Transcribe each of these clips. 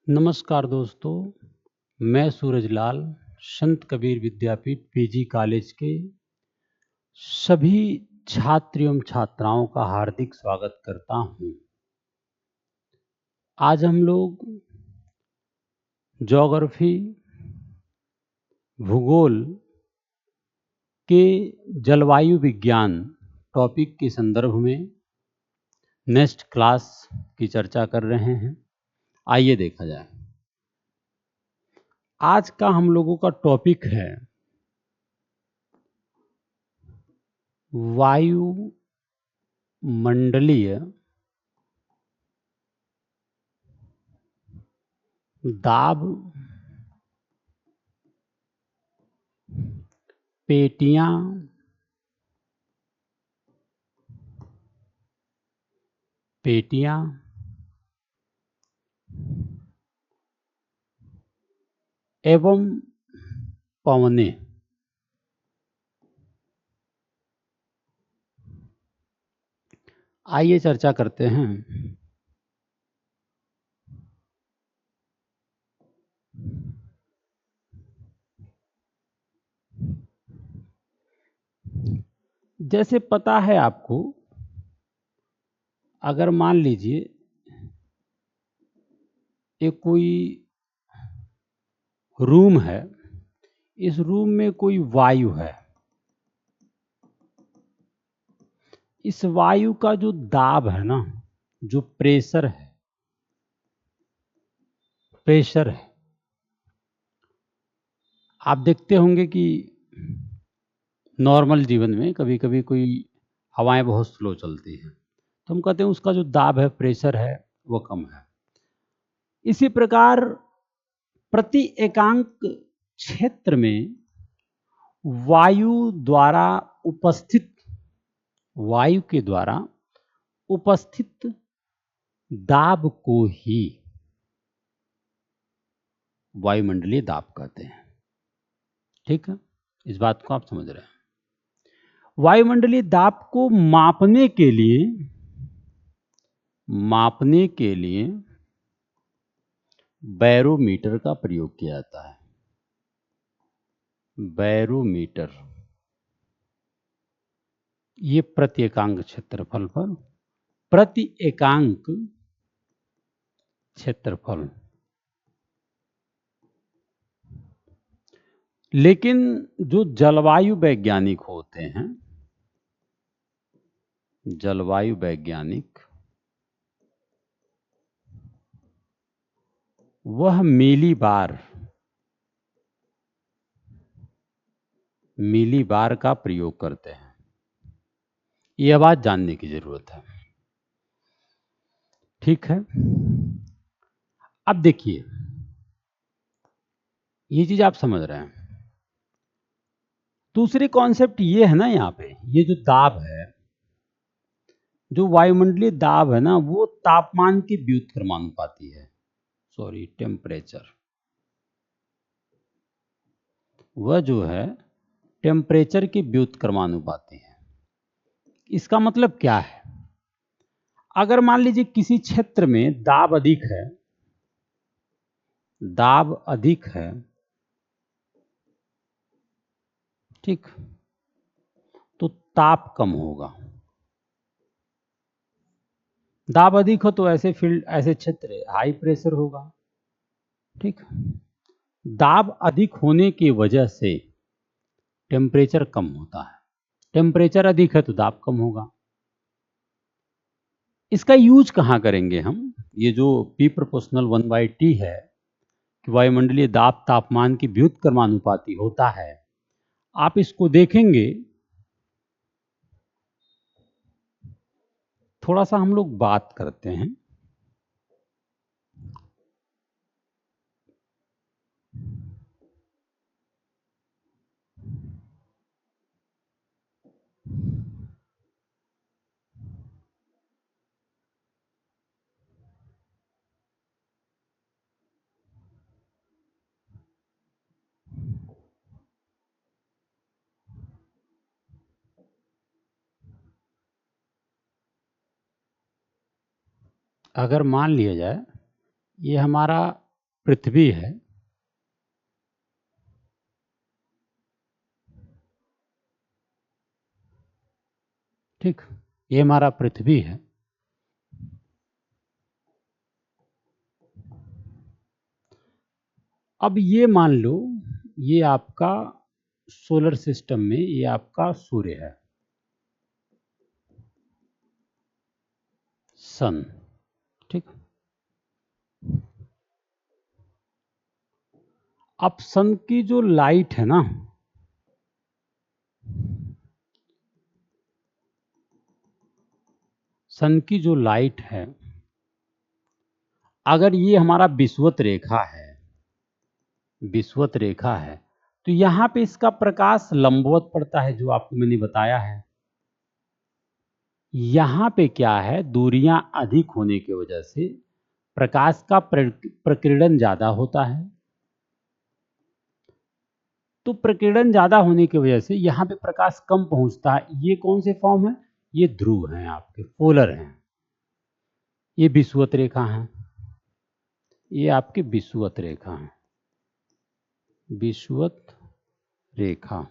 नमस्कार दोस्तों, मैं सूरजलाल संत कबीर विद्यापीठ पीजी कॉलेज के सभी छात्र एवं छात्राओं का हार्दिक स्वागत करता हूं। आज हम लोग ज्योग्राफी, भूगोल के जलवायु विज्ञान टॉपिक के संदर्भ में नेक्स्ट क्लास की चर्चा कर रहे हैं। आइए देखा जाए। आज का हम लोगों का टॉपिक है वायुमंडलीय दाब पेटियां एवं पवने। आइए चर्चा करते हैं। जैसे पता है आपको, अगर मान लीजिए ये कोई रूम है, इस रूम में कोई वायु है, इस वायु का जो दाब है ना, जो प्रेशर है, आप देखते होंगे कि नॉर्मल जीवन में कभी कभी कोई हवाएं बहुत स्लो चलती हैं, तो हम कहते हैं उसका जो दाब है, प्रेशर है, वो कम है। इसी प्रकार प्रति एकांक क्षेत्र में वायु के द्वारा उपस्थित दाब को ही वायुमंडलीय दाब कहते हैं। ठीक है, इस बात को आप समझ रहे हैं। वायुमंडलीय दाब को मापने के लिए बैरोमीटर का प्रयोग किया जाता है। बैरोमीटर ये प्रति एकांक क्षेत्रफल, लेकिन जो जलवायु वैज्ञानिक होते हैं, वह मिली बार का प्रयोग करते हैं। यह बात जानने की जरूरत है। ठीक है, अब देखिए, ये चीज आप समझ रहे हैं। दूसरी कॉन्सेप्ट ये है ना, यहाँ पे ये जो दाब है, जो वायुमंडलीय दाब है ना, वो तापमान के व्युत्क्रमानुपाती है। टेम्परेचर, वह जो है टेम्परेचर के व्युत्क्रमानुपाती है। इसका मतलब क्या है? अगर मान लीजिए किसी क्षेत्र में दाब अधिक है, ठीक, तो ताप कम होगा। दाब अधिक हो तो ऐसे क्षेत्र हाई प्रेशर होगा। ठीक, दाब अधिक होने की वजह से टेम्परेचर कम होता है। टेम्परेचर अधिक है तो दाब कम होगा। इसका यूज कहां करेंगे हम? ये जो P प्रोपोर्शनल 1/T है, कि वायुमंडलीय दाब तापमान की व्युत्क्रमानुपाती होता है, आप इसको देखेंगे। थोड़ा सा हम लोग बात करते हैं। अगर मान लिया जाए ये हमारा पृथ्वी है, ठीक, ये हमारा पृथ्वी है। अब ये मान लो ये आपका सोलर सिस्टम में ये आपका सूर्य है, सन, ठीक। अब सन की जो लाइट है ना, सन की जो लाइट है, अगर ये हमारा विषुवत रेखा है, विषुवत रेखा है, तो यहां पे इसका प्रकाश लंबवत पड़ता है, जो आपको मैंने बताया है। यहां पे क्या है, दूरियां अधिक होने की वजह से प्रकाश का प्रकीर्णन ज्यादा होता है। तो प्रकीर्णन ज्यादा होने की वजह से यहां पे प्रकाश कम पहुंचता है। ये कौन से फॉर्म है, ये ध्रुव हैं, आपके पोलर हैं। ये विषुवत रेखा है, ये आपकी विषुवत रेखा है, विषुवत रेखा।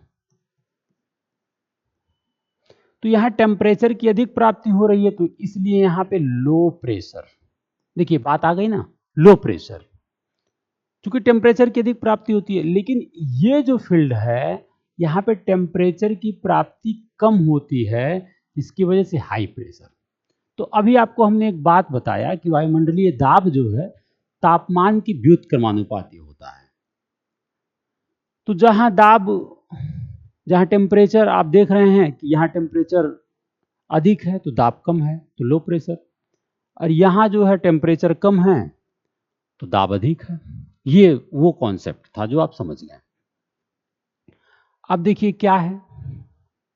तो यहां टेम्परेचर की अधिक प्राप्ति हो रही है, तो इसलिए यहां पे लो प्रेशर, देखिए बात आ गई ना, लो प्रेशर, क्योंकि टेम्परेचर की अधिक प्राप्ति होती है। लेकिन ये जो फील्ड है, यहाँ पे टेम्परेचर की प्राप्ति कम होती है, इसकी वजह से हाई प्रेशर। तो अभी आपको हमने एक बात बताया कि वायुमंडलीय दाब जो है तापमान की व्युत्क्रमानुपाती होता है। तो जहां दाब, जहां टेम्परेचर आप देख रहे हैं कि यहाँ टेम्परेचर अधिक है तो दाब कम है, तो लो प्रेशर, और यहाँ जो है टेम्परेचर कम है तो दाब अधिक है। ये वो कॉन्सेप्ट था जो आप समझ गए। अब देखिए क्या है,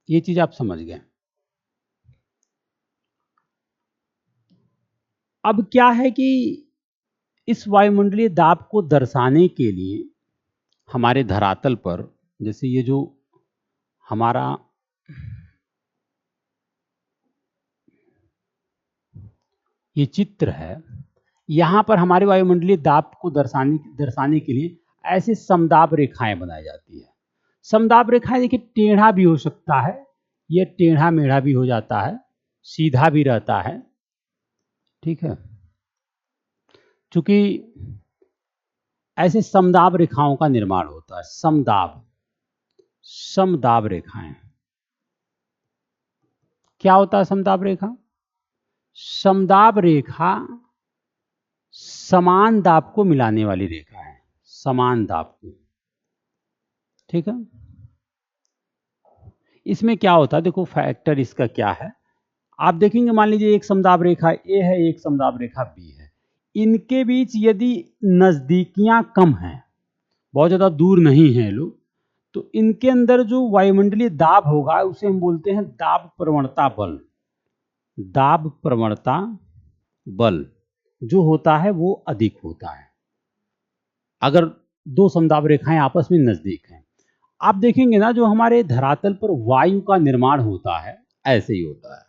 ये चीज आप समझ गए। अब क्या है कि इस वायुमंडलीय दाब को दर्शाने के लिए हमारे धरातल पर, जैसे ये जो हमारा ये चित्र है, यहां पर हमारे वायुमंडलीय दाब को दर्शाने के लिए ऐसे समदाब रेखाएं बनाई जाती है। समदाब रेखाएं देखिए टेढ़ा भी हो सकता है, ये टेढ़ा मेढ़ा भी हो जाता है, सीधा भी रहता है, ठीक है। चूंकि ऐसे समदाब रेखाओं का निर्माण होता है, समदाब, समदाब रेखाएं। क्या होता है समदाब रेखा? समदाब रेखा समान दाब को मिलाने वाली रेखा है, समान दाब को, ठीक है। इसमें क्या होता है, देखो फैक्टर इसका क्या है, आप देखेंगे, मान लीजिए एक समदाब रेखा ए है, एक समदाब रेखा बी है, इनके बीच यदि नजदीकियां कम हैं, बहुत ज्यादा दूर नहीं है लोग, तो इनके अंदर जो वायुमंडलीय दाब होगा उसे हम बोलते हैं दाब प्रवणता बल। दाब प्रवणता बल जो होता है वो अधिक होता है अगर दो समदाब रेखाएं आपस में नजदीक हैं। आप देखेंगे ना, जो हमारे धरातल पर वायु का निर्माण होता है ऐसे ही होता है।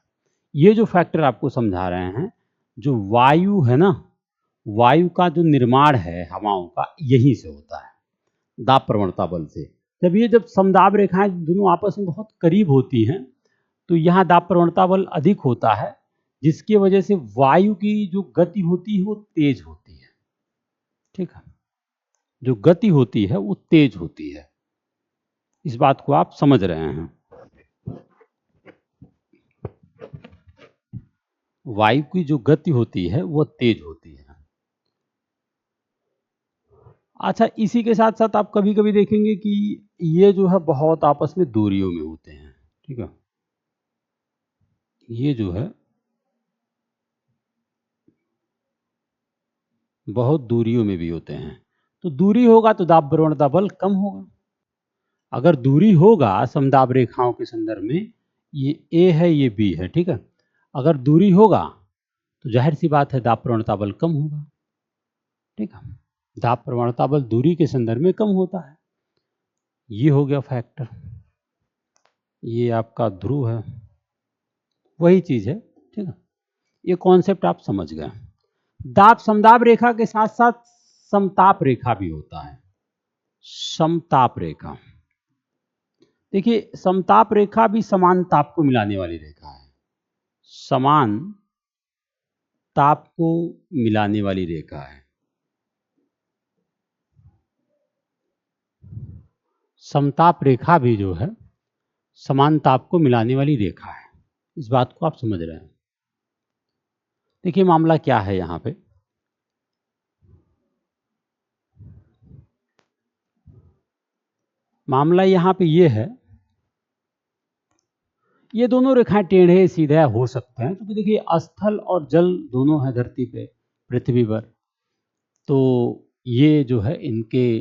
ये जो फैक्टर आपको समझा रहे हैं, जो वायु है ना, वायु का जो निर्माण है हवाओं का, यहीं से होता है, दाब प्रवणता बल से। जब समदाब रेखाएं दोनों आपस में बहुत करीब होती हैं, तो यहाँ दाब प्रवणता बल अधिक होता है, जिसकी वजह से वायु की जो गति होती है वो तेज होती है, ठीक है। जो गति होती है वो तेज होती है, इस बात को आप समझ रहे हैं। वायु की जो गति होती है वो तेज होती है। अच्छा, इसी के साथ साथ आप कभी कभी देखेंगे कि ये जो है बहुत आपस में दूरियों में होते हैं, ठीक है। ये जो है बहुत दूरियों में भी होते हैं, तो दूरी होगा तो दाब प्रवणता बल कम होगा। अगर दूरी होगा समदाब रेखाओं के संदर्भ में, ये ए है ये बी है, ठीक है, अगर दूरी होगा तो जाहिर सी बात है दाब प्रवणता बल कम होगा, ठीक है। दाब प्रवणता बल दूरी के संदर्भ में कम होता है। ये हो गया फैक्टर, ये आपका ध्रुव है, वही चीज है, ठीक है। ये कॉन्सेप्ट आप समझ गए। दाब समदाब रेखा के साथ साथ समताप रेखा भी होता है। समताप रेखा, देखिए समताप रेखा भी समान ताप को मिलाने वाली रेखा है। समान ताप को मिलाने वाली रेखा है। समताप रेखा भी जो है समान ताप को मिलाने वाली रेखा है। इस बात को आप समझ रहे हैं। देखिए मामला क्या है यहां पे, मामला यहां पे ये है, ये दोनों रेखाएं टेढ़े सीधे हो सकते हैं क्योंकि देखिए स्थल और जल दोनों है धरती पे, पृथ्वी पर, तो ये जो है इनके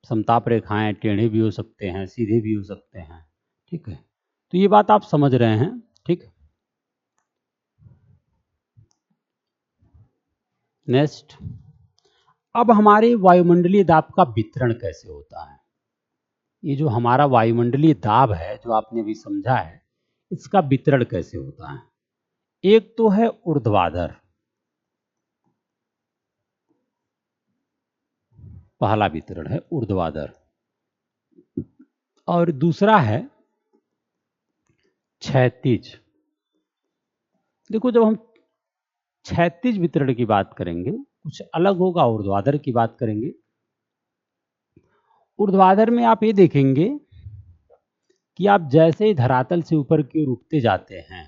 समताप रेखाएं टेढ़े भी हो सकते हैं, सीधे भी हो सकते हैं। ठीक है, तो ये बात आप समझ रहे हैं। ठीक, नेक्स्ट, अब हमारे वायुमंडलीय दाब का वितरण कैसे होता है। ये जो हमारा वायुमंडलीय दाब है जो आपने अभी समझा है, इसका वितरण कैसे होता है। एक तो है ऊर्ध्वाधर, पहला वितरण है ऊर्ध्वाधर, और दूसरा है क्षैतिज। देखो जब हम क्षैतिज वितरण की बात करेंगे कुछ अलग होगा, ऊर्ध्वाधर की बात करेंगे। ऊर्ध्वाधर में आप ये देखेंगे कि आप जैसे ही धरातल से ऊपर की ओर उठते जाते हैं,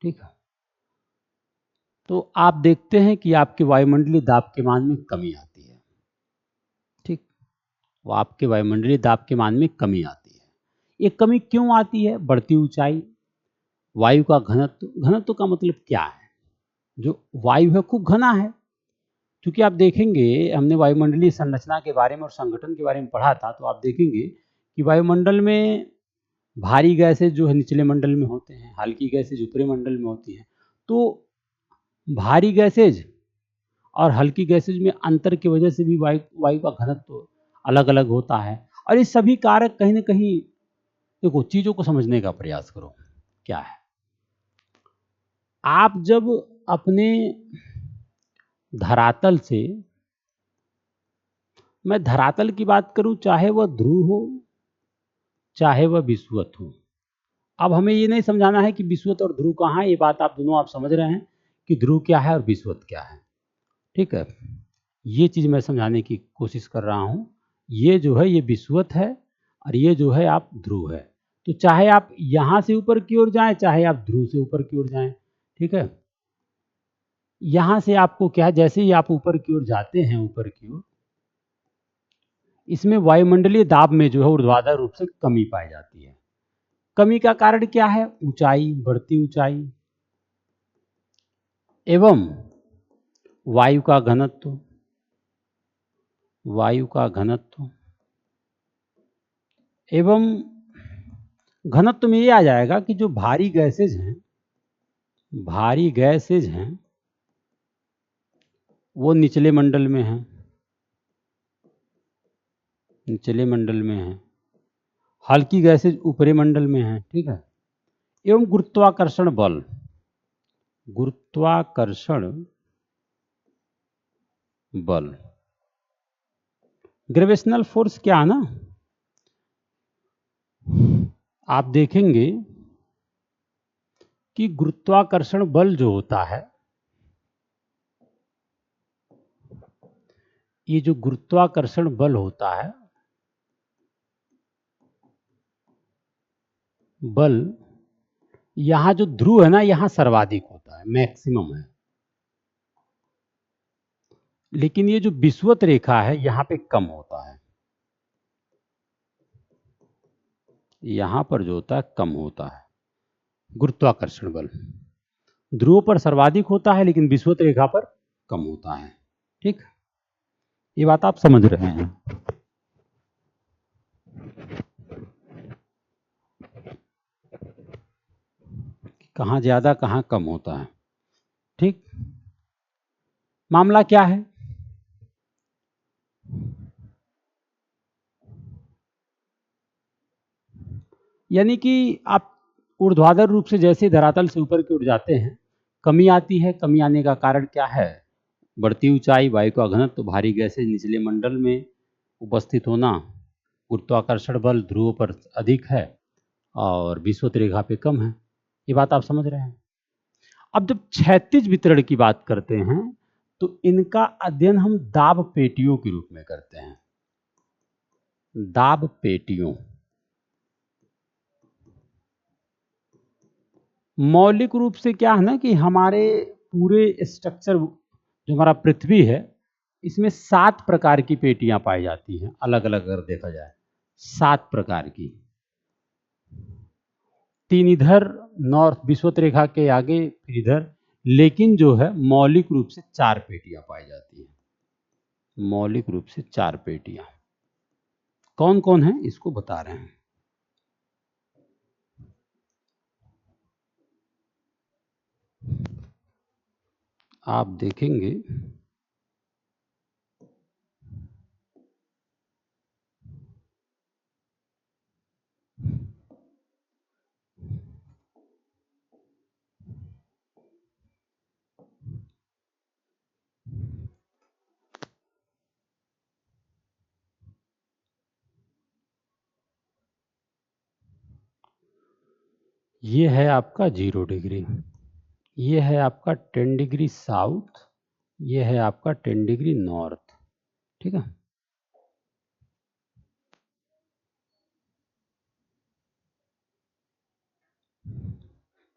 ठीक है, तो आप देखते हैं कि आपके वायुमंडलीय दाब के मान में कमी आती है। ठीक, वो आपके वायुमंडलीय दाब के मान में कमी आती है। ये कमी क्यों आती है। बढ़ती ऊंचाई, वायु का घनत्व, घनत्व का मतलब क्या है, जो वायु है खूब घना है। क्योंकि आप देखेंगे, हमने वायुमंडलीय संरचना के बारे में और संगठन के बारे में पढ़ा था, तो आप देखेंगे कि वायुमंडल में भारी गैसें जो है निचले मंडल में होते हैं, हल्की गैसें ऊपरी मंडल में होती हैं। तो भारी गैसेज और हल्की गैसेज में अंतर की वजह से भी वायु का घनत्व अलग अलग होता है। और ये सभी कारक कहीं ना कहीं, देखो चीजों को समझने का प्रयास करो क्या है। आप जब अपने धरातल से, मैं धरातल की बात करूं, चाहे वह ध्रुव हो चाहे वह विषुवत हो। अब हमें ये नहीं समझाना है कि विषुवत और ध्रुव कहाँ है, ये बात आप दोनों आप समझ रहे हैं कि ध्रुव क्या है और विषुवत क्या है। ठीक है, ये चीज मैं समझाने की कोशिश कर रहा हूं। ये जो है ये विषुवत है और ये जो है आप ध्रुव है। तो चाहे आप यहां से ऊपर की ओर जाएं चाहे आप ध्रुव से ऊपर की ओर जाएं, ठीक है, यहां से आपको क्या है, जैसे ही आप ऊपर की ओर जाते हैं, ऊपर की ओर, इसमें वायुमंडलीय दाब में जो है ऊर्ध्वाधर रूप से कमी पाई जाती है। कमी का कारण क्या है, ऊंचाई, बढ़ती ऊंचाई एवं वायु का घनत्व, वायु का घनत्व एवं घनत्व में ये आ जाएगा कि जो भारी गैसेज हैं, भारी गैसेज हैं वो निचले मंडल में हैं, निचले मंडल में हैं, हल्की गैसेज ऊपरी मंडल में हैं। ठीक है, एवं गुरुत्वाकर्षण बल, गुरुत्वाकर्षण बल, ग्रेविटेशनल फोर्स क्या है ना, आप देखेंगे कि गुरुत्वाकर्षण बल जो होता है, ये जो गुरुत्वाकर्षण बल होता है, बल यहां जो ध्रुव है ना, यहां सर्वाधिक होता है, मैक्सिमम है। लेकिन ये जो विषुवत रेखा है यहां पे कम होता है, यहां पर जो होता है कम होता है गुरुत्वाकर्षण बल। ध्रुव पर सर्वाधिक होता है लेकिन विषुवत रेखा पर कम होता है। ठीक, ये बात आप समझ रहे हैं। कहां ज्यादा कहां कम होता है। ठीक, मामला क्या है, यानी कि आप ऊर्ध्वाधर रूप से जैसे धरातल से ऊपर की ओर जाते हैं, कमी आती है। कमी आने का कारण क्या है, बढ़ती ऊंचाई, वायु का घनत्व, भारी गैसें निचले मंडल में उपस्थित होना, गुरुत्वाकर्षण बल ध्रुवों पर अधिक है और विषुवत रेखा पे कम है। ये बात आप समझ रहे हैं। अब जब क्षैतिज वितरण की बात करते हैं तो इनका अध्ययन हम दाब पेटियों के रूप में करते हैं। दाब पेटियों मौलिक रूप से क्या है ना कि हमारे पूरे स्ट्रक्चर जो हमारा पृथ्वी है, इसमें 7 प्रकार की पेटियां पाई जाती हैं, अलग अलग अगर देखा जाए 7 प्रकार की। 3 इधर नॉर्थ विषुवत रेखा के आगे, फिर इधर, लेकिन जो है मौलिक रूप से 4 पेटियां पाई जाती हैं। मौलिक रूप से 4 पेटियां कौन कौन है इसको बता रहे हैं। आप देखेंगे ये है आपका 0 डिग्री, ये है आपका 10 डिग्री साउथ, ये है आपका 10 डिग्री नॉर्थ। ठीक है,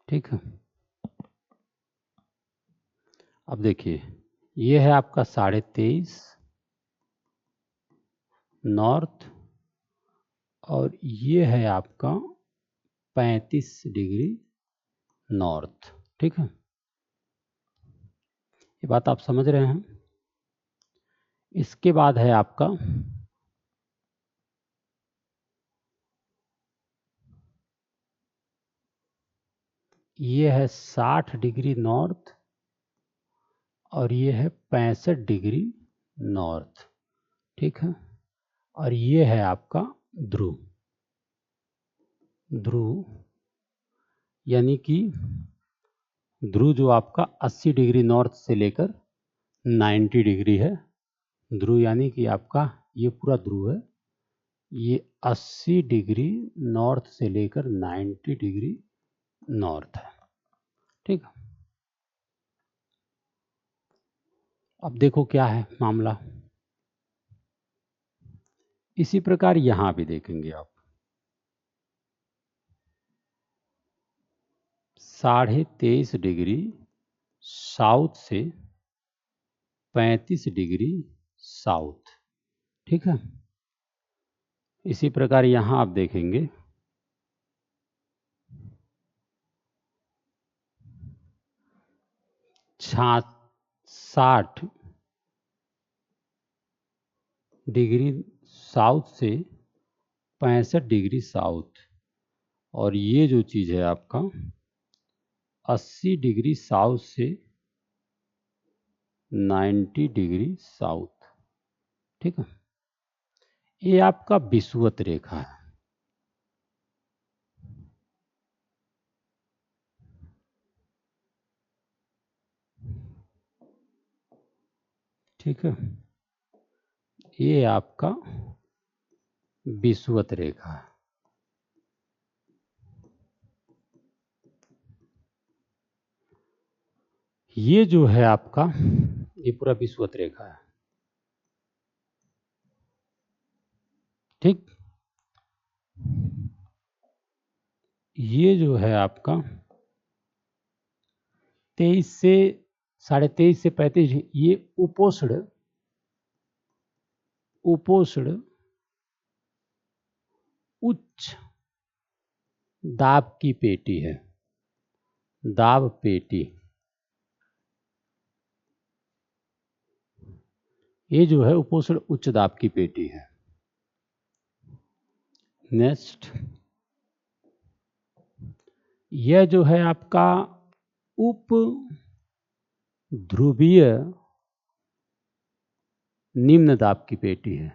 ठीक है। अब देखिए, ये है आपका 23.5 नॉर्थ और ये है आपका 35 डिग्री नॉर्थ। ठीक है, ये बात आप समझ रहे हैं। इसके बाद है आपका ये है 60 डिग्री नॉर्थ और ये है 65 डिग्री नॉर्थ। ठीक है, और ये है आपका ध्रुव। ध्रुव यानी कि ध्रुव जो आपका 80 डिग्री नॉर्थ से लेकर 90 डिग्री है। ध्रुव यानी कि आपका ये पूरा ध्रुव है, ये 80 डिग्री नॉर्थ से लेकर 90 डिग्री नॉर्थ है। ठीक है, अब देखो क्या है मामला। इसी प्रकार यहां भी देखेंगे आप 23.5 डिग्री साउथ से 35 डिग्री साउथ। ठीक है, इसी प्रकार यहां आप देखेंगे 60 डिग्री साउथ से 65 डिग्री साउथ और ये जो चीज है आपका 80 डिग्री साउथ से 90 डिग्री साउथ। ठीक है, ये आपका विषुवत रेखा है। ठीक है, ये आपका विषुवत रेखा है। ये जो है आपका ये पूरा विषुवत रेखा है। ठीक, ये जो है आपका 23 से 23.5 से 35, ये उपोष्ण उच्च दाब की पेटी है। दाब पेटी ये जो है उपोष्ण उच्च दाब की पेटी है। नेक्स्ट, यह जो है आपका उप ध्रुवीय निम्न दाब की पेटी है।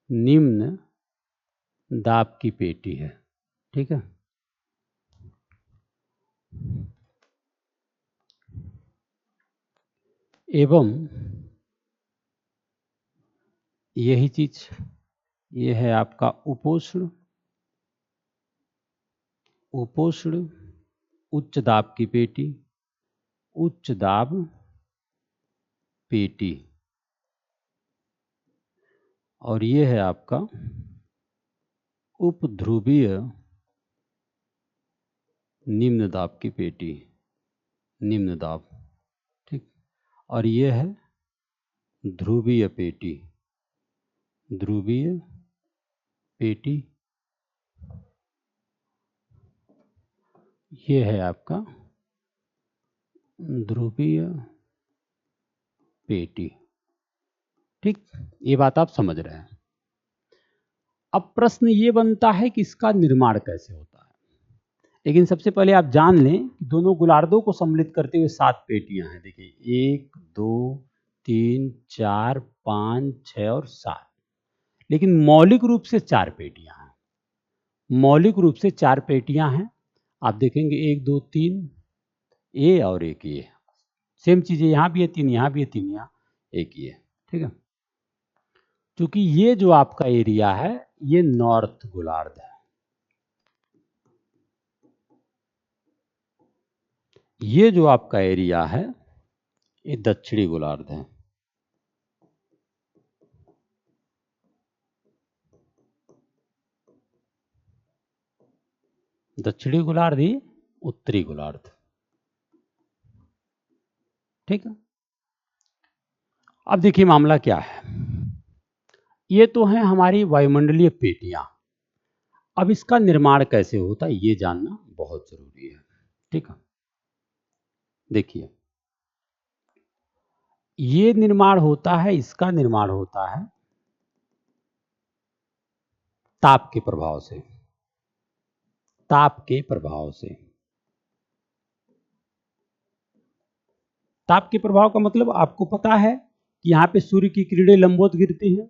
निम्न दाब की पेटी है। ठीक है, एवं यही चीज, ये है आपका उपोष्ण, उपोष्ण उच्च दाब की पेटी, उच्च दाब पेटी, और ये है आपका उपध्रुवीय निम्न दाब की पेटी, निम्न दाब, ठीक। और ये है ध्रुवीय पेटी, ध्रुवीय पेटी, ये है आपका ध्रुवीय पेटी, ठीक। ये बात आप समझ रहे हैं। अब प्रश्न ये बनता है कि इसका निर्माण कैसे होता है, लेकिन सबसे पहले आप जान लें कि दोनों गोलार्धों को सम्मिलित करते हुए 7 पेटियां हैं। देखिए 1 2 3 4 5 6 और 7, लेकिन मौलिक रूप से 4 पेटियां हैं, मौलिक रूप से 4 पेटियां हैं। आप देखेंगे 1 2 3 ए और एक ये, सेम चीजें यहाँ भी है, 3 यहाँ भी है, 3 यहाँ, एक ये, ठीक है। क्योंकि ये जो आपका एरिया है ये नॉर्थ गोलार्ध है, ये जो आपका एरिया है ये दक्षिणी गोलार्ध है। दक्षिणी गोलार्ध ही उत्तरी गोलार्ध, ठीक है। अब देखिए मामला क्या है, ये तो है हमारी वायुमंडलीय पेटियां। अब इसका निर्माण कैसे होता है ये जानना बहुत जरूरी है, ठीक है। देखिए ये निर्माण होता है, इसका निर्माण होता है ताप के प्रभाव से, ताप के प्रभाव से। ताप के प्रभाव का मतलब आपको पता है कि यहाँ पे सूर्य की किरणें लंबवत गिरती हैं,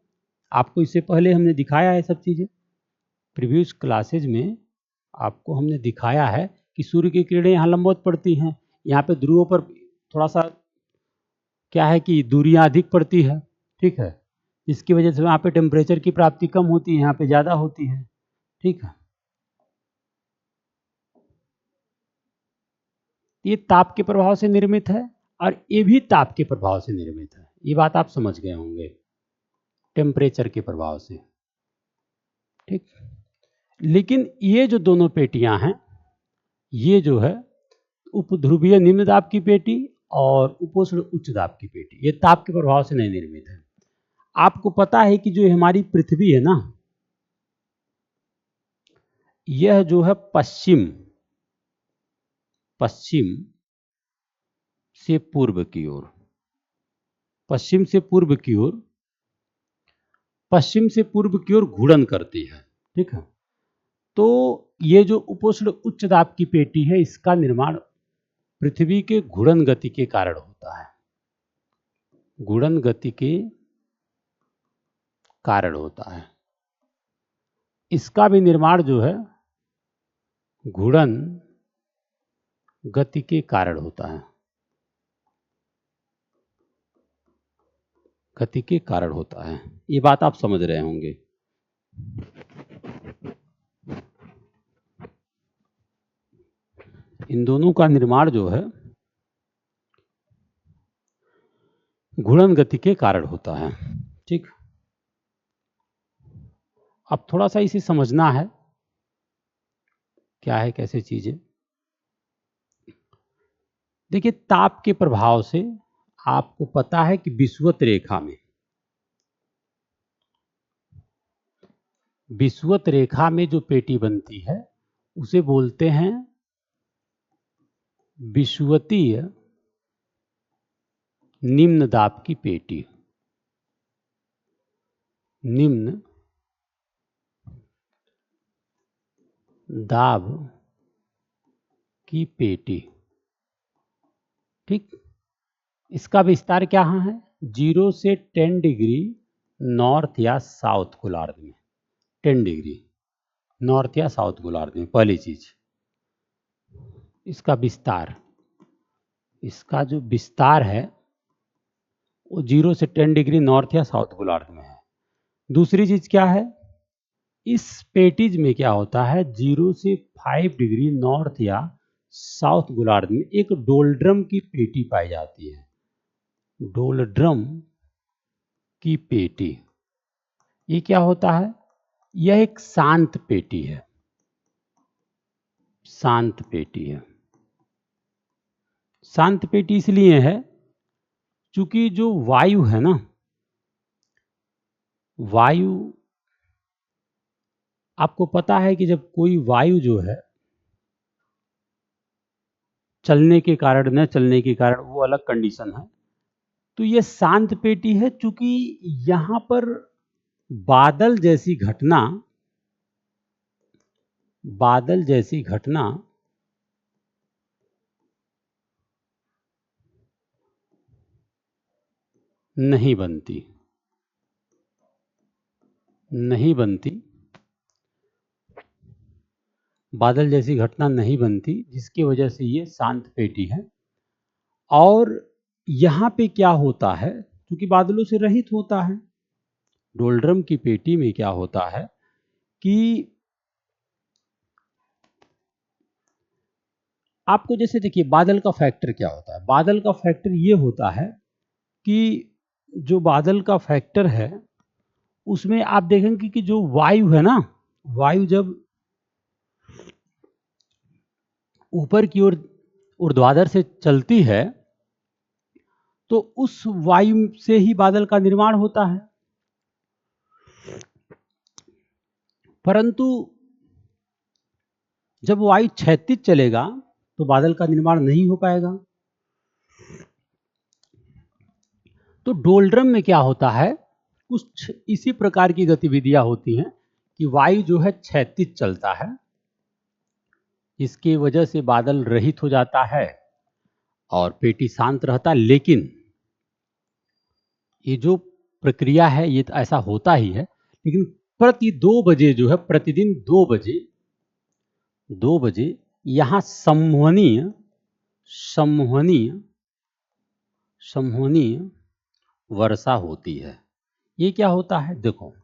आपको इससे पहले हमने दिखाया है सब चीजें, प्रीवियस क्लासेज में आपको हमने दिखाया है कि सूर्य की किरणें यहाँ लंबवत पड़ती हैं, यहाँ पे ध्रुवों पर थोड़ा सा क्या है कि दूरियां अधिक पड़ती है, ठीक है, इसकी वजह से वहाँ पे टेम्परेचर की प्राप्ति कम होती है, यहाँ पे ज़्यादा होती है, ठीक है। ये ताप के प्रभाव से निर्मित है और ये भी ताप के प्रभाव से निर्मित है, ये बात आप समझ गए होंगे, टेम्परेचर के प्रभाव से, ठीक। लेकिन ये जो दोनों पेटियां हैं, ये जो है उपध्रुवीय निम्न दाब की पेटी और उपोष्ण उच्च दाब की पेटी, ये ताप के प्रभाव से नहीं निर्मित है। आपको पता है कि जो हमारी पृथ्वी है ना, यह जो है पश्चिम, पश्चिम से पूर्व की ओर, पश्चिम से पूर्व की ओर, पश्चिम से पूर्व की ओर घूर्णन करती है, ठीक है। तो ये जो उपोष्ण उच्च दाब की पेटी है, इसका निर्माण पृथ्वी के घूर्णन गति के कारण होता है, घूर्णन गति के कारण होता है। इसका भी निर्माण जो है घूर्णन गति के कारण होता है, गति के कारण होता है, ये बात आप समझ रहे होंगे। इन दोनों का निर्माण जो है घूर्णन गति के कारण होता है, ठीक। अब थोड़ा सा इसे समझना है क्या है कैसे चीज है। देखिए ताप के प्रभाव से आपको पता है कि विषुवत रेखा में, विषुवत रेखा में जो पेटी बनती है उसे बोलते हैं विषुवतीय निम्न दाब की पेटी, निम्न दाब की पेटी, ठीक। इसका विस्तार क्या है, 0 से 10 डिग्री नॉर्थ या साउथ गोलार्ध में, 10 डिग्री नॉर्थ या साउथ गोलार्ध में, पहली चीज। इसका विस्तार, इसका जो विस्तार है वो 0 से 10 डिग्री नॉर्थ या साउथ गोलार्ध में है। दूसरी चीज क्या है, इस पेटीज में क्या होता है, 0 से 5 डिग्री नॉर्थ या साउथ गोलार्ध में एक डोलड्रम की पेटी पाई जाती है। डोलड्रम की पेटी, ये क्या होता है, यह एक शांत पेटी है। शांत पेटी है। शांत पेटी इसलिए है क्योंकि जो वायु है ना, वायु, आपको पता है कि जब कोई वायु जो है चलने के कारण न चलने के कारण वो अलग कंडीशन है, तो ये शांत पेटी है क्योंकि यहां पर बादल जैसी घटना, बादल जैसी घटना नहीं बनती, नहीं बनती, बादल जैसी घटना नहीं बनती, जिसकी वजह से ये शांत पेटी है। और यहां पे क्या होता है, क्योंकि बादलों से रहित होता है, डोलड्रम की पेटी में क्या होता है कि आपको जैसे देखिए बादल का फैक्टर क्या होता है, बादल का फैक्टर ये होता है कि जो बादल का फैक्टर है उसमें आप देखेंगे कि जो वायु है ना, वायु जब ऊपर की ओर ऊर्ध्वाधर से चलती है तो उस वायु से ही बादल का निर्माण होता है। परंतु जब वायु क्षैतिज चलेगा तो बादल का निर्माण नहीं हो पाएगा। तो डोलड्रम में क्या होता है, कुछ इसी प्रकार की गतिविधियां होती हैं कि वायु जो है क्षैतिज चलता है, इसकी वजह से बादल रहित हो जाता है और पेटी शांत रहता है। लेकिन ये जो प्रक्रिया है ये तो ऐसा होता ही है, लेकिन प्रति 2 बजे जो है, प्रतिदिन 2 बजे यहां संवहनीय संवहनीय संवहनीय वर्षा होती है। ये क्या होता है, देखो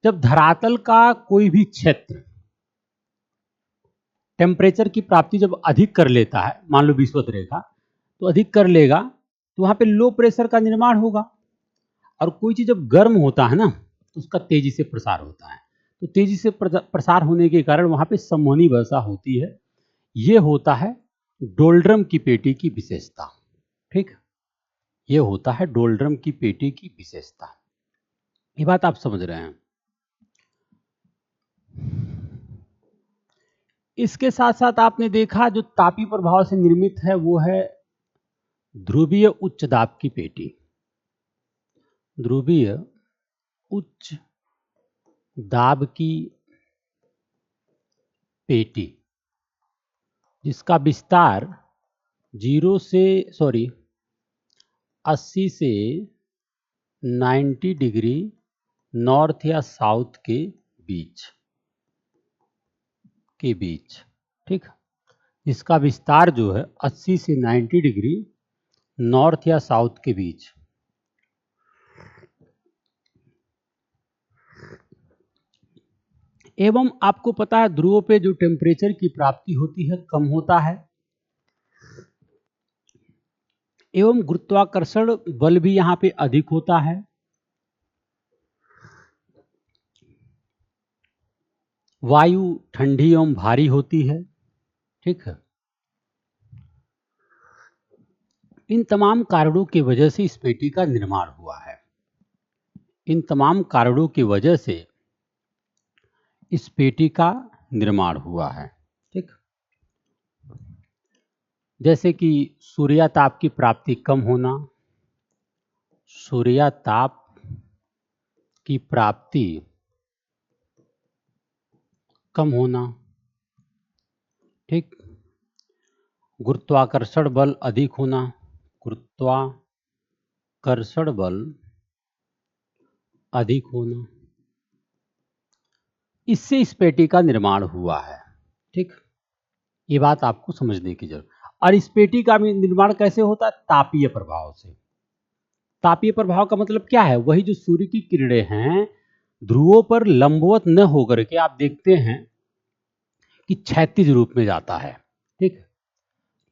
जब धरातल का कोई भी क्षेत्र टेम्परेचर की प्राप्ति जब अधिक कर लेता है, मान लो विषुवत रेखा तो अधिक कर लेगा, तो वहां पे लो प्रेशर का निर्माण होगा। और कोई चीज जब गर्म होता है ना तो उसका तेजी से प्रसार होता है, तो तेजी से प्रसार होने के कारण वहां पे संवहनी वर्षा होती है। ये होता है डोलड्रम की पेटी की विशेषता। ठीक, ये होता है डोलड्रम की पेटी की विशेषता। ये बात आप समझ रहे हैं। इसके साथ साथ आपने देखा जो तापीय प्रभाव से निर्मित है वो है ध्रुवीय उच्च दाब की पेटी। ध्रुवीय उच्च दाब की पेटी जिसका विस्तार 80 से 90 डिग्री नॉर्थ या साउथ के बीच, ठीक, इसका विस्तार जो है 80 से 90 डिग्री नॉर्थ या साउथ के बीच। एवं आपको पता है ध्रुवों पे जो टेम्परेचर की प्राप्ति होती है कम होता है, एवं गुरुत्वाकर्षण बल भी यहां पे अधिक होता है। वायु ठंडी एवं भारी होती है। ठीक है, इन तमाम कारणों की वजह से इस पेटी का निर्माण हुआ है। इन तमाम कारणों की वजह से इस पेटी का निर्माण हुआ है। ठीक, जैसे कि सूर्यताप की प्राप्ति कम होना, सूर्यताप की प्राप्ति कम होना, ठीक, गुरुत्वाकर्षण बल अधिक होना, गुरुत्वाकर्षण बल अधिक होना, इससे इस पेटी का निर्माण हुआ है। ठीक, ये बात आपको समझने की जरूरत। और इस पेटी का निर्माण कैसे होता है, तापीय प्रभाव से। तापीय प्रभाव का मतलब क्या है, वही जो सूर्य की किरणें हैं ध्रुवों पर लंबवत न होकर के आप देखते हैं कि क्षैतिज रूप में जाता है। ठीक,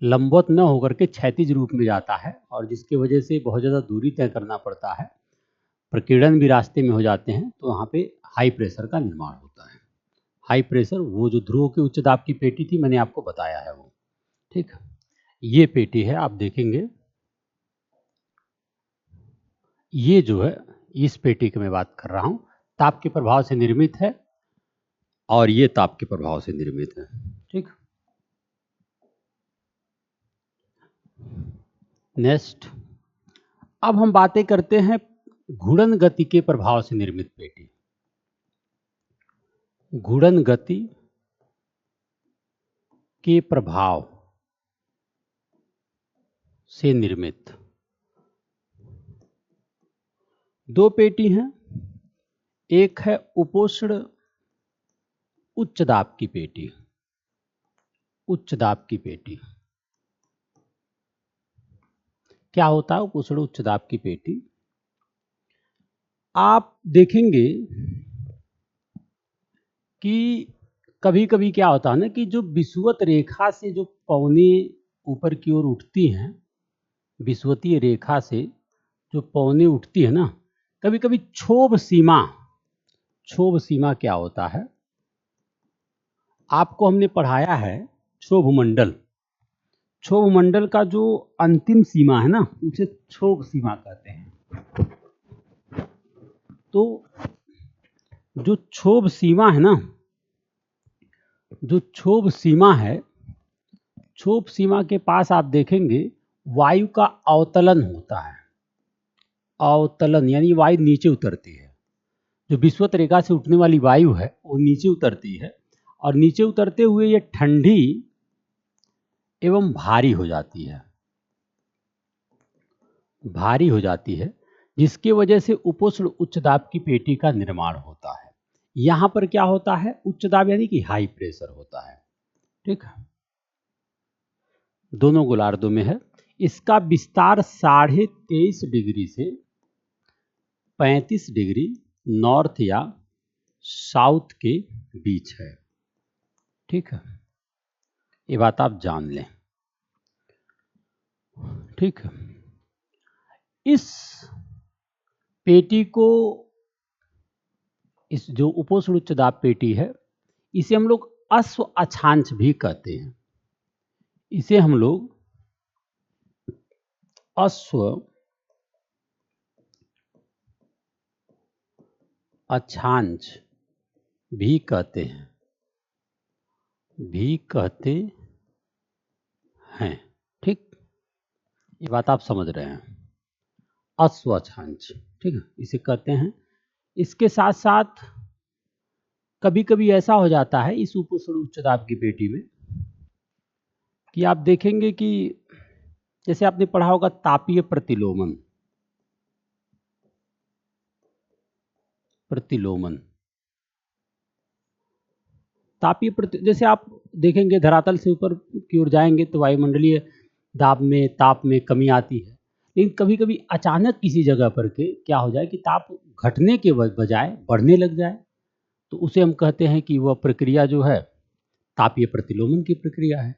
लंबवत न होकर के क्षैतिज रूप में जाता है, और जिसकी वजह से बहुत ज़्यादा दूरी तय करना पड़ता है, प्रकीर्णन भी रास्ते में हो जाते हैं, तो वहाँ पे हाई प्रेशर का निर्माण होता है। हाई प्रेशर, वो जो ध्रुवों की उच्च दाब की पेटी थी, मैंने आपको बताया है वो। ठीक, ये पेटी है, आप देखेंगे ये जो है, इस पेटी की मैं बात कर रहा हूँ, ताप के प्रभाव से निर्मित है, और ये ताप के प्रभाव से निर्मित है। ठीक, नेक्स्ट, अब हम बातें करते हैं घूर्णन गति के प्रभाव से निर्मित पेटी। घूर्णन गति के प्रभाव से निर्मित दो पेटी हैं। एक है उपोष्ण उच्च दाब की पेटी। उच्च दाब की पेटी क्या होता है? उपोष्ण उच्च दाब की पेटी, आप देखेंगे कि कभी कभी क्या होता है ना, कि जो विषुवत रेखा से जो पौने ऊपर की ओर उठती हैं, विषुवतीय रेखा से जो पौने उठती है ना, कभी कभी क्षोभ सीमा, क्षोभ सीमा क्या होता है, आपको हमने पढ़ाया है क्षोभ मंडल। क्षोभ मंडल का जो अंतिम सीमा है ना, उसे क्षोभ सीमा कहते हैं। तो जो क्षोभ सीमा है ना, जो क्षोभ सीमा है, क्षोभ सीमा के पास आप देखेंगे वायु का अवतलन होता है। अवतलन यानी वायु नीचे उतरती है। जो विषुवत रेखा से उठने वाली वायु है वो नीचे उतरती है, और नीचे उतरते हुए ये ठंडी एवं भारी हो जाती है, भारी हो जाती है, जिसकी वजह से उपोष्ण उच्च दाब की पेटी का निर्माण होता है। यहां पर क्या होता है? उच्च दाब यानी कि हाई प्रेशर होता है। ठीक है, दोनों गोलार्धों में है। इसका विस्तार 23.5 डिग्री से 35 डिग्री नॉर्थ या साउथ के बीच है। ठीक है, ये बात आप जान लें। ठीक है, इस पेटी को, इस जो उपोष्ण उच्च दाब पेटी है, इसे हम लोग अश्व अक्षांश भी कहते हैं। इसे हम लोग अश्व अक्षांश भी कहते हैं, भी कहते हैं। ठीक, ये बात आप समझ रहे हैं, अश्व अक्षांश। ठीक है, इसे कहते हैं। इसके साथ साथ कभी कभी ऐसा हो जाता है इस उपोष्ण उच्च दाब की पेटी में, कि आप देखेंगे कि जैसे आपने पढ़ा होगा तापीय प्रतिलोमन। प्रतिलोमन, तापीय जैसे आप देखेंगे धरातल से ऊपर की ओर जाएंगे तो वायुमंडलीय दाब में, ताप में कमी आती है, लेकिन कभी कभी अचानक किसी जगह पर के क्या हो जाए कि ताप घटने के बजाय बढ़ने लग जाए, तो उसे हम कहते हैं कि वह प्रक्रिया जो है तापीय प्रतिलोमन की प्रक्रिया है।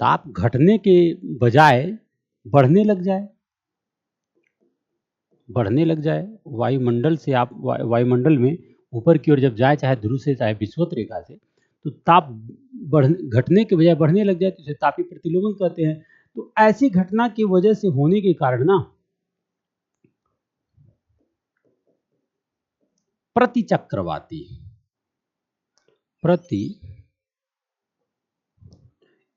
ताप घटने के बजाय बढ़ने लग जाए, बढ़ने लग जाए वायुमंडल से, आप वायुमंडल में ऊपर की ओर जब जाए, चाहे ध्रुव से चाहे विषुवत रेखा से, तो ताप घटने के बजाय बढ़ने लग जाए, तो इसे तापीय प्रतिलोमन कहते हैं। तो ऐसी घटना की वजह से होने के कारण ना प्रतिचक्रवाती, प्रति,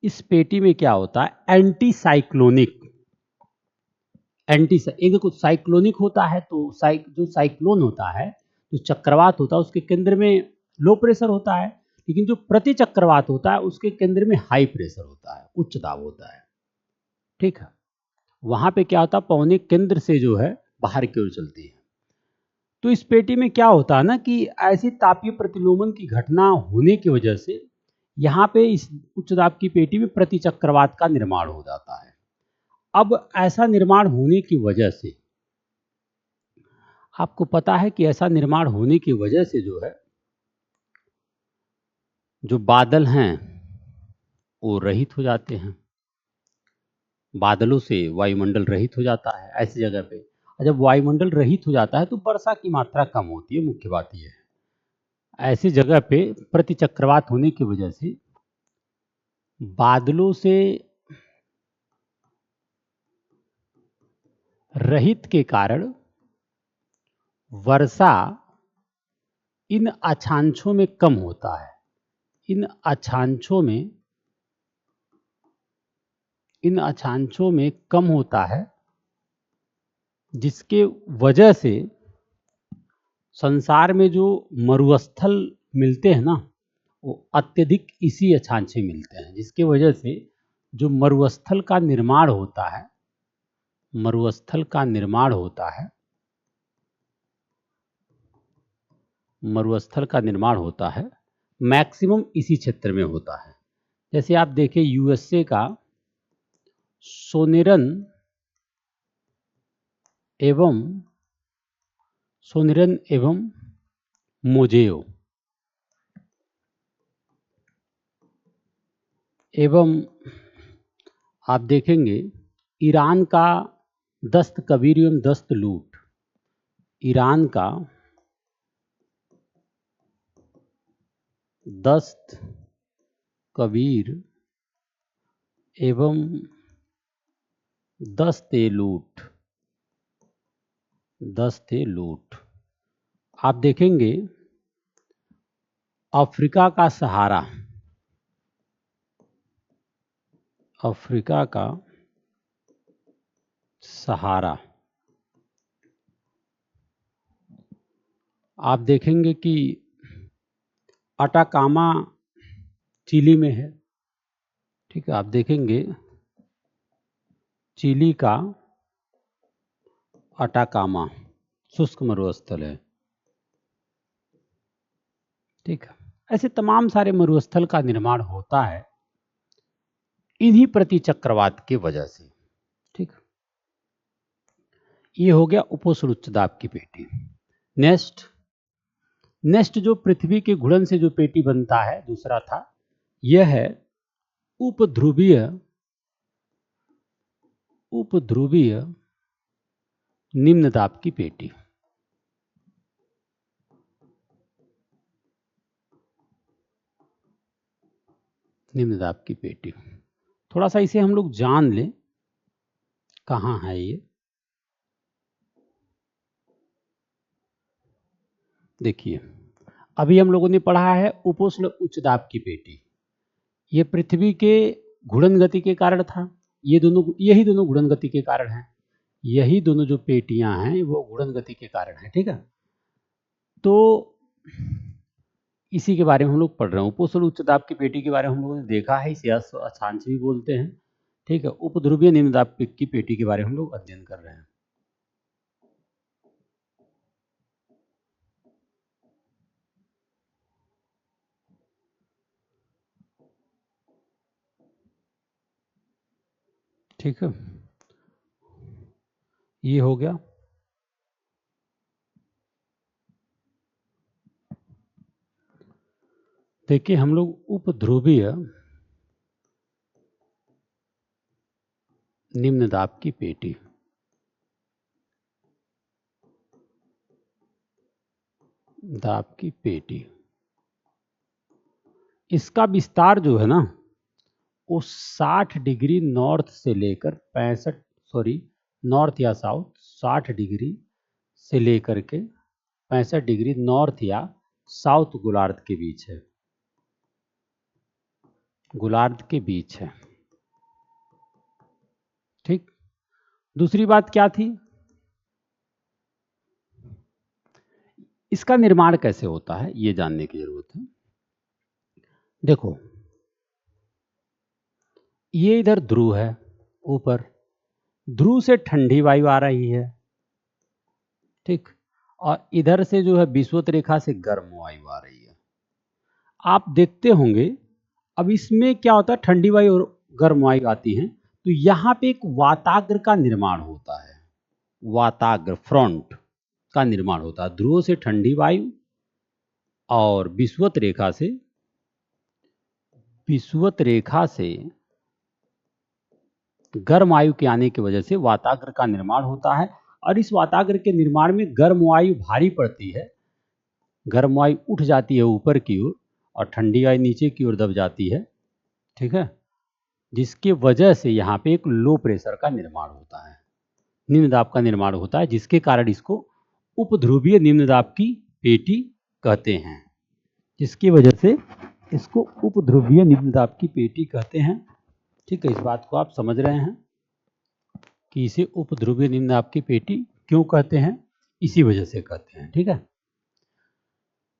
इस पेटी में क्या होता है? एंटी साइक्लोनिक, एक देखो साइक्लोनिक होता है तो जो साइक्लोन होता है, जो चक्रवात होता है, उसके केंद्र में लो प्रेशर होता है, लेकिन जो प्रति चक्रवात होता है उसके केंद्र में हाई प्रेशर होता है, उच्च दाब होता है। ठीक है, वहां पे क्या होता है? पौने केंद्र से जो है बाहर की ओर चलती है। तो इस पेटी में क्या होता है ना, कि ऐसी तापीय प्रतिलोमन की घटना होने की वजह से यहाँ पे इस उच्च दाब की पेटी में प्रति चक्रवात का निर्माण हो जाता है। अब ऐसा निर्माण होने की वजह से आपको पता है कि ऐसा निर्माण होने की वजह से जो है, जो बादल हैं वो रहित हो जाते हैं, बादलों से वायुमंडल रहित हो जाता है ऐसी जगह पे। और जब वायुमंडल रहित हो जाता है तो वर्षा की मात्रा कम होती है, मुख्य बात यह है। ऐसी जगह पे प्रतिचक्रवात होने की वजह से बादलों से रहित के कारण वर्षा इन अक्षांशों में कम होता है। इन अक्षांशों में कम होता है, जिसके वजह से संसार में जो मरुस्थल मिलते हैं ना, वो अत्यधिक इसी अक्षांश में मिलते हैं, जिसके वजह से जो मरुस्थल का निर्माण होता है, मरुस्थल का निर्माण होता है मैक्सिमम इसी क्षेत्र में होता है। जैसे आप देखें यूएसए का सोनेरन एवं मोजेओ एवं आप देखेंगे ईरान का दस्त कबीर एवं दस्त लूट, ईरान का दस्त कबीर एवं दस्ते लूट। आप देखेंगे अफ्रीका का सहारा, आप देखेंगे कि अटाकामा चिली में है, ठीक है। आप देखेंगे चिली का अटाकामा शुष्क मरुस्थल है, ठीक है। ऐसे तमाम सारे मरुस्थल का निर्माण होता है इन्हीं प्रतिचक्रवात की वजह से, ठीक। ये हो गया उपोष्ण उच्च दाब की पेटी। नेक्स्ट जो पृथ्वी के घूर्णन से जो पेटी बनता है, दूसरा था, यह है उपध्रुवीय निम्न दाब की पेटी। निम्न दाब की पेटी थोड़ा सा इसे हम लोग जान लें कहाँ है ये। देखिए अभी हम लोगों ने पढ़ा है उपोष्ण उच्च दाब की पेटी, ये पृथ्वी के घूर्णन गति के कारण था। यही दोनों घूर्णन गति के कारण हैं, यही दोनों जो पेटियां हैं वो घूर्णन गति के कारण है, ठीक है। तो इसी के बारे में हम लोग पढ़ रहे हैं। उपोष्ण उच्च दाब की पेटी के बारे में हम लोगों ने देखा है, इसे अक्षांश भी बोलते हैं, ठीक है। उपध्रुवीय निम्न दाब की पेटी के बारे में हम लोग अध्ययन कर रहे हैं। ठीक है, ये हो गया। देखिए हम लोग उपध्रुवीय निम्न दाब की पेटी, इसका विस्तार जो है ना वो 60 डिग्री नॉर्थ से लेकर नॉर्थ या साउथ 60 डिग्री से लेकर के 65 डिग्री नॉर्थ या साउथ गोलार्ध के बीच है, ठीक। दूसरी बात क्या थी, इसका निर्माण कैसे होता है ये जानने की जरूरत है। देखो ये इधर ध्रुव है, ऊपर ध्रुव से ठंडी वायु आ रही है, ठीक, और इधर से जो है विषुवत रेखा से गर्म वायु आ रही है। आप देखते होंगे अब इसमें क्या होता है, ठंडी वायु और गर्म वायु आती है तो यहाँ पे एक वाताग्र का निर्माण होता है, वाताग्र फ्रंट, का निर्माण होता है। ध्रुवों से ठंडी वायु और विषुवत रेखा से गर्म वायु के आने की वजह से वाताग्र का निर्माण होता है। और इस वाताग्र के निर्माण में गर्म वायु भारी पड़ती है, गर्म वायु उठ जाती है ऊपर की ओर और ठंडी वायु नीचे की ओर दब जाती है, ठीक है, जिसकी वजह से यहाँ पे एक लो प्रेशर का निर्माण होता है, निम्न दाब का निर्माण होता है, जिसके कारण इसको उपध्रुवीय निम्न दाब की पेटी कहते हैं। जिसकी वजह से इसको उपध्रुवीय निम्न दाब की पेटी कहते हैं। ठीक है, इस बात को आप समझ रहे हैं कि इसे उपध्रुवीय निम्न दाब की पेटी क्यों कहते हैं, इसी वजह से कहते हैं। ठीक है,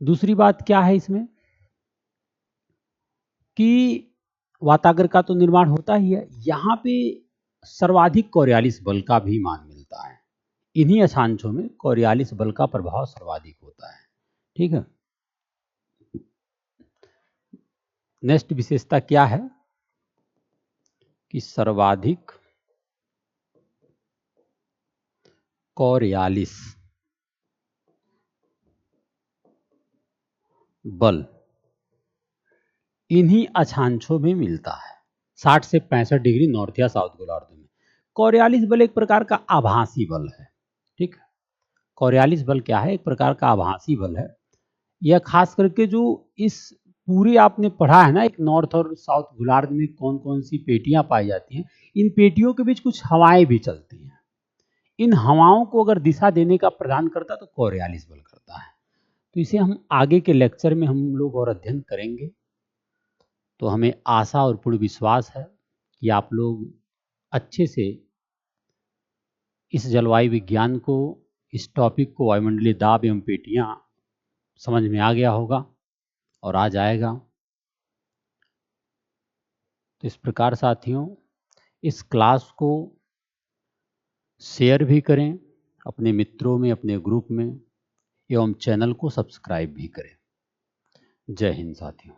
दूसरी बात क्या है इसमें कि वाताग्र का तो निर्माण होता ही है, यहाँ पे सर्वाधिक कोरियालिस बल का भी मान मिलता है। इन्हीं अक्षांशों में कोरियालिस बल का प्रभाव सर्वाधिक होता है। ठीक है, नेक्स्ट विशेषता क्या है कि सर्वाधिक कोरियालिस बल इन्हीं अक्षांशों में मिलता है, 60 से 65 डिग्री नॉर्थ या साउथ गोलार्ध में। कोरियालिस बल एक प्रकार का आभासी बल है। ठीक है, कोरियालिस बल क्या है, एक प्रकार का आभासी बल है। यह खास करके जो इस पूरे आपने पढ़ा है ना, एक नॉर्थ और साउथ गोलार्ध में कौन कौन सी पेटियां पाई जाती हैं, इन पेटियों के बीच कुछ हवाएं भी चलती हैं। इन हवाओं को अगर दिशा देने का प्रदान करता तो कोरियालिस बल करता है। तो इसे हम आगे के लेक्चर में हम लोग और अध्ययन करेंगे। तो हमें आशा और पूर्ण विश्वास है कि आप लोग अच्छे से इस जलवायु विज्ञान को, इस टॉपिक को, वायुमंडलीय दाब एवं पेटियां समझ में आ गया होगा और आ जाएगा। तो इस प्रकार साथियों, इस क्लास को शेयर भी करें अपने मित्रों में, अपने ग्रुप में, एवं चैनल को सब्सक्राइब भी करें। जय हिंद साथियों।